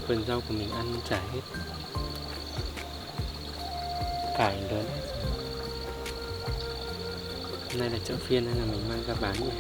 Vườn rau của mình ăn chả hết, cải lớn hết. Hôm nay là chợ phiên nên là mình mang ra bán nhỉ.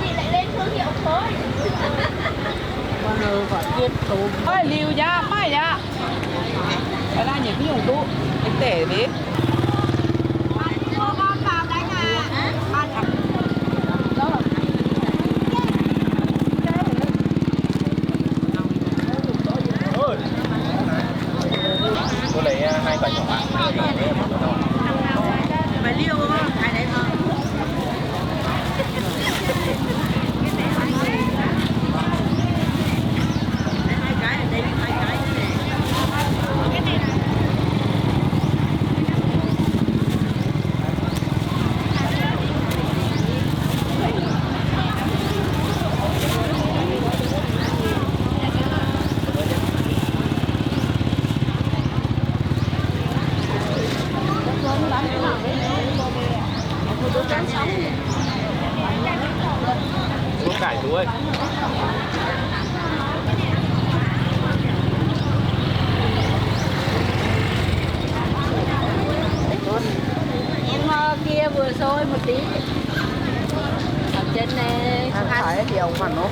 chị lại lên thương hiệu thôi. Ôi, liều ra, mai ra. Cái là những cái dùng tu, cái tể đi. Con vào cái nhà. Tôi lấy 2 quả nhỏ ạ. Phải liều không? Hai đấy thôi. Hai cái, đây hai cái. Có cải chú ơi. Em kia vừa sôi một tí. Ở trên này Phải điều mà nó.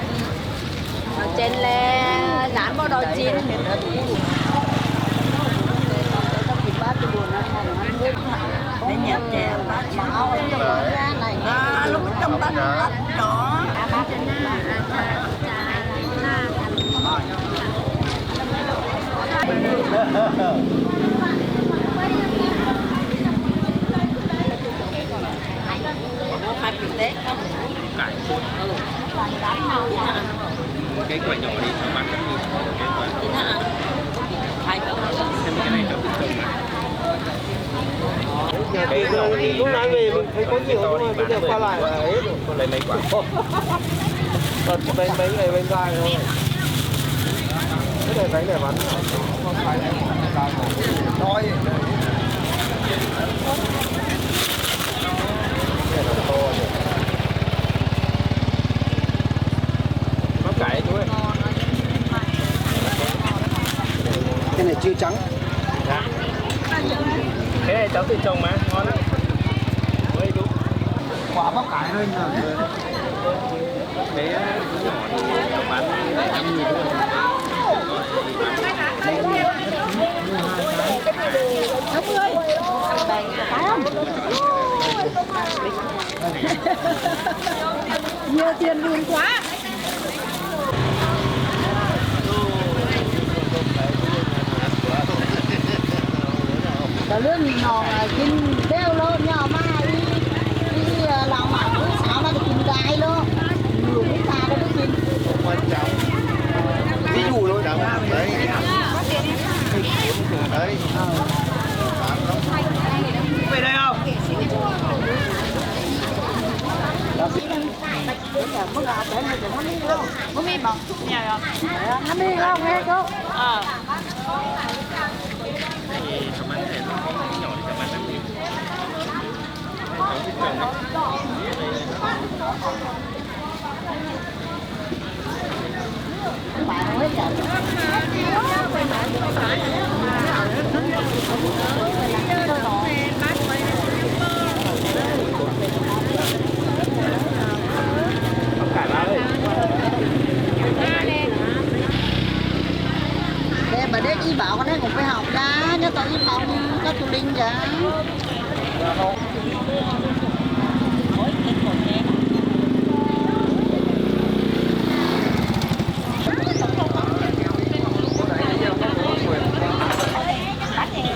ở trên là dán vào đồi chín. Để nhấp chè lúc trong ta lắp đó. Cải chút. Cái quả nhỏ đi cho bán rất nhiều. Cái quả. Xem cái này cháu tự trồng này. Cái nhỏ đi. Lúc nãy về mình thấy có nhiều nhưng mà bây giờ qua lại là ấy rồi. Con lấy mấy quả. Bật mấy ngày bên dài thôi. Cái này bánh này bán nói Có cải chú ơi. cái này chưa trắng. Dạ. Cái này cháu tự trồng mà, ngon lắm. Ôi đúng. Quả bắp cải hơn là Cái nhỏ thì cháu bán 700.000 thôi. Nhiều tiền đường quá. Đó lương nhỏ kinh đeo lô nhỏ mà đi làm mà cứ sao mà được gai lô. Nhiều cái ta đó được quan trọng. Ví dụ thôi đấy. Đấy. Về đây không? Có mi bọc nhà rồi. Nó mi không nghe cô. Thì cháu bán cái này nó nhỏ thì cháu bán 5.000. Cháu tự trồng này. Bạn hết rồi. Có cải lá ơi. Để bà đếch y bảo con ấy cũng phải học ra cho tôi y bảo cho tụi Linh ra.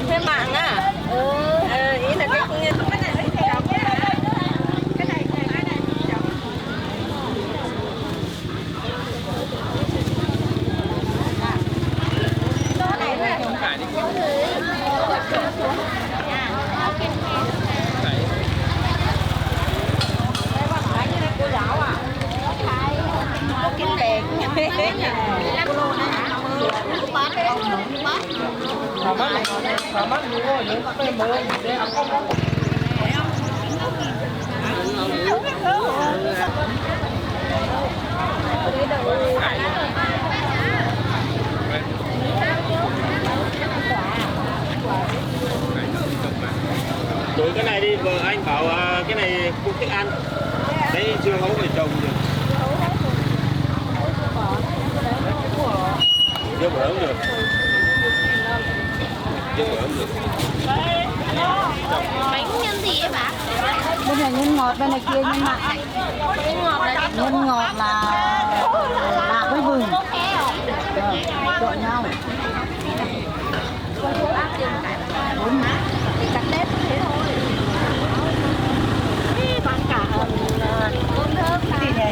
Thêm mạng à? Ý là cái này Cải đi. cô giáo à? Có kinh bèn. Bát không bát. Mà mắt như ngồi những cái mơ để ăn không có. Đổi cái này đi, vợ anh bảo cái này cũng thích ăn. Đấy chưa hấu phải trồng được. Chưa bữa không được. Chưa bữa không được. Bánh nhân gì ấy bà? Bên này nhân ngọt, bên này kia nhân mặn. Nhân ngọt là gì? Nhân ngọt là lạc với vừng. Trộn nhau. Cắt lết thế thôi. Bán cả tôm thơm gì nhỉ?